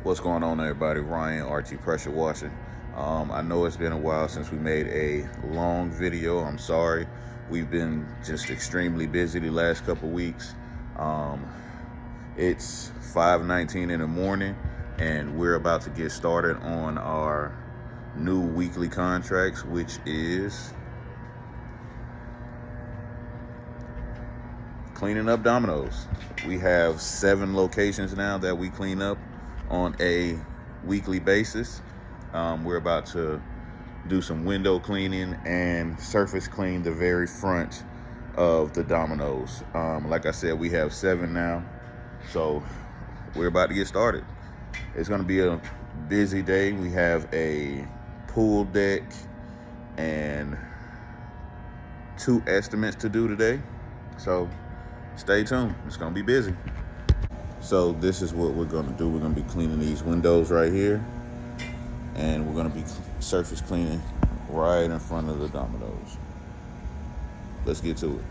What's going on, everybody? Ryan, RT Pressure Washing. I know it's been a while since we made a long video. I'm sorry. We've been just extremely busy the last couple weeks. Um, it's 5:19 in the morning, and we're about to get started on our new weekly contracts, which is cleaning up Domino's. We have 7 locations now that we clean up on a weekly basis. We're about to do some window cleaning and surface clean the very front of the Domino's. Like I said, we have 7 now, so we're about to get started. It's going to be a busy day. We have a pool deck and 2 estimates to do today, so stay tuned. It's going to be busy. So this is what we're going to do. We're going to be cleaning these windows right here, and we're going to be surface cleaning right in front of the Domino's. Let's get to it.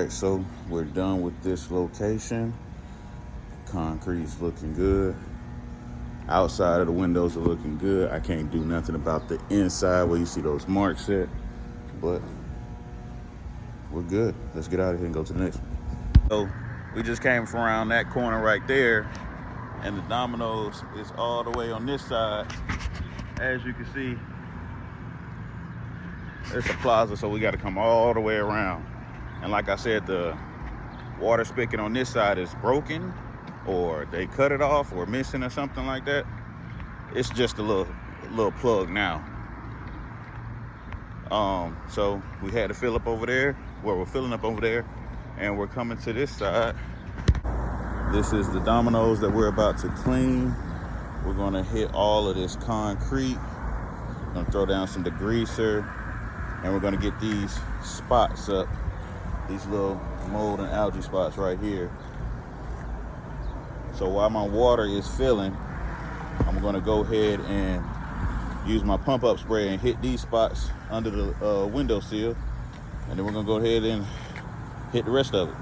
right, so we're done with this location. Concrete's looking good. Outside of the windows are looking good. I can't do nothing about the inside where you see those marks at, but we're good. Let's get out of here and go to the next one. So we just came from around that corner right there, and the Domino's is all the way on this side. As you can see, it's a plaza, so we got to come all the way around. And like I said, the water spigot on this side is broken, or they cut it off or missing or something like that. It's just a little plug now. So we had to fill up over there. Well, we're filling up over there, and we're coming to this side. This is the Domino's that we're about to clean. We're gonna hit all of this concrete. Gonna throw down some degreaser, and we're gonna get these spots up, these little mold and algae spots right here. So while my water is filling, I'm gonna go ahead and use my pump up spray and hit these spots under the window sill, and then we're gonna go ahead and hit the rest of it.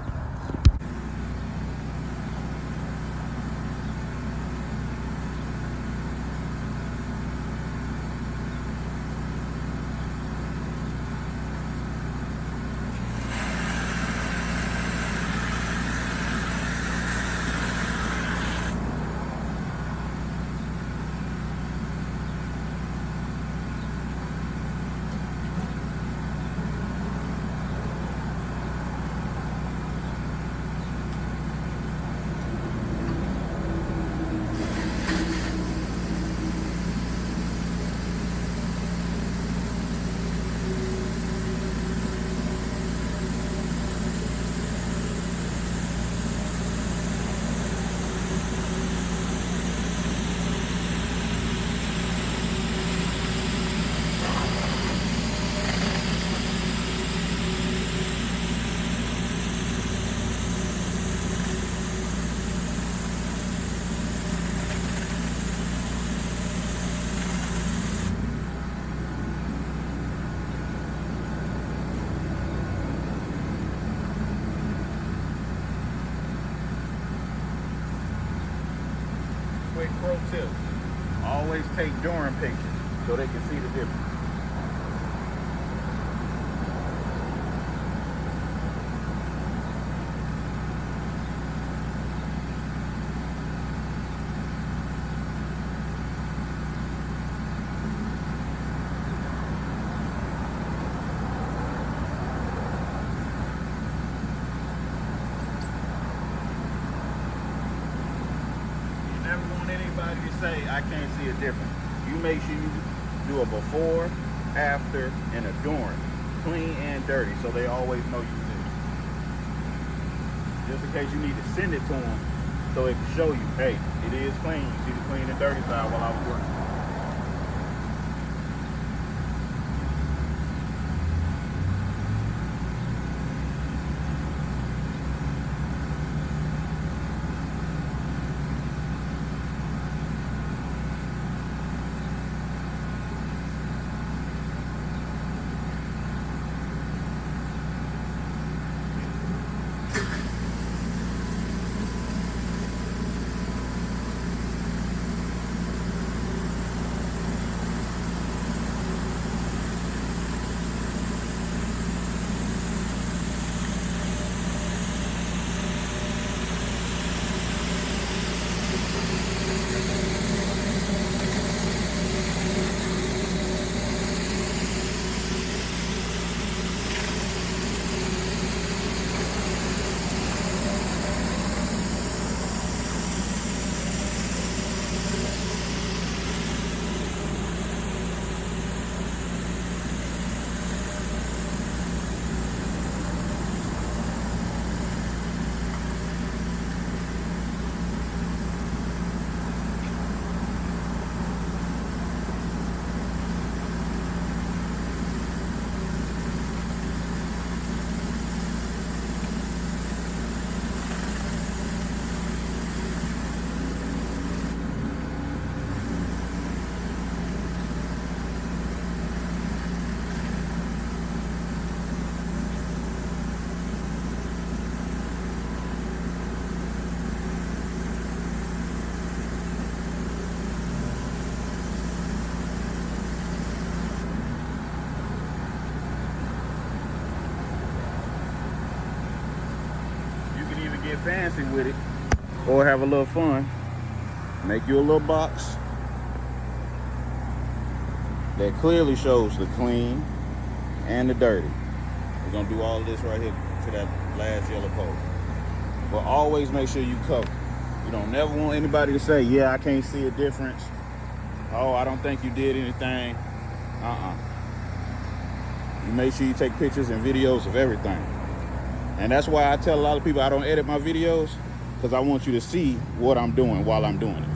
Quick pro tip, always take during pictures so they can see the difference. Anybody to say I can't see a difference. You make sure you do a before, after, and a during, clean and dirty, so they always know you did it. Just in case you need to send it to them, so it can show you, hey, it is clean. You see the clean and dirty side while I was working. fancy with it or have a little fun, make you a little box that clearly shows the clean and the dirty. We're gonna do all of this right here to that last yellow pole. But always make sure you cover. You don't never want anybody to say, yeah, I can't see a difference. Oh, I don't think you did anything. You make sure you take pictures and videos of everything. And that's why I tell a lot of people I don't edit my videos, because I want you to see what I'm doing while I'm doing it.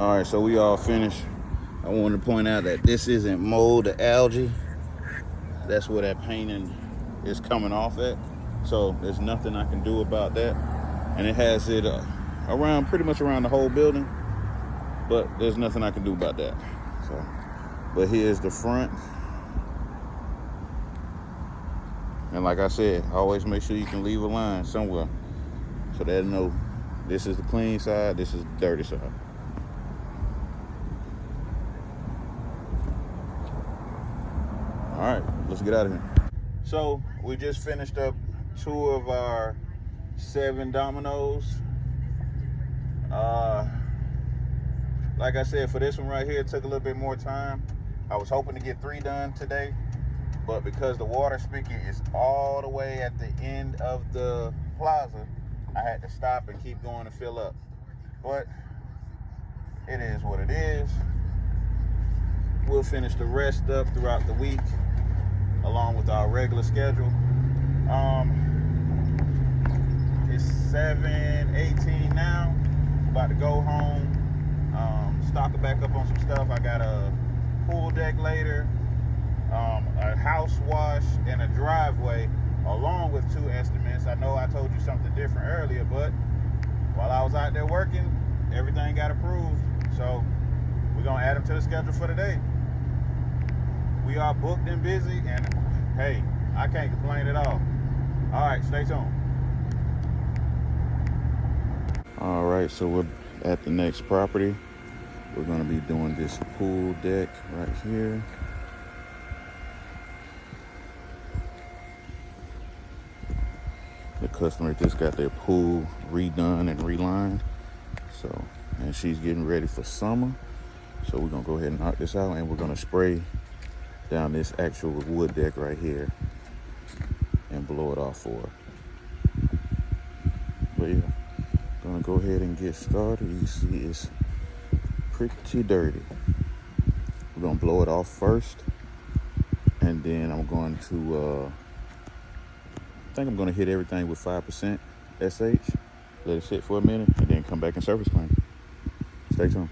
All right, so we all finished. I wanted to point out that this isn't mold or algae. That's where that painting is coming off at. So there's nothing I can do about that. And it has it around, pretty much around the whole building, but there's nothing I can do about that. So, but here's the front. And like I said, always make sure you can leave a line somewhere so they'll know this is the clean side, this is the dirty side. All right, let's get out of here. So we just finished up 2 of our 7 dominoes. Like I said, for this one right here, it took a little bit more time. I was hoping to get 3 done today, but because the water spigot is all the way at the end of the plaza, I had to stop and keep going to fill up. But it is what it is. We'll finish the rest up throughout the week along with our regular schedule. It's 7:18 now. About to go home, stock it back up on some stuff. I got a pool deck later, a house wash, and a driveway, along with 2 estimates. I know I told you something different earlier, but while I was out there working, everything got approved. So we're gonna add them to the schedule for today. We are booked and busy, and hey, I can't complain at all. All right, stay tuned. All right, so we're at the next property. We're gonna be doing this pool deck right here. The customer just got their pool redone and relined. So, and she's getting ready for summer. So we're gonna go ahead and knock this out, and we're gonna spray down this actual wood deck right here and blow it off for her. But yeah, gonna go ahead and get started. You see it's pretty dirty. We're gonna blow it off first, and then I'm going to I think I'm gonna hit everything with 5% SH, let it sit for a minute, and then come back and surface clean. Stay tuned.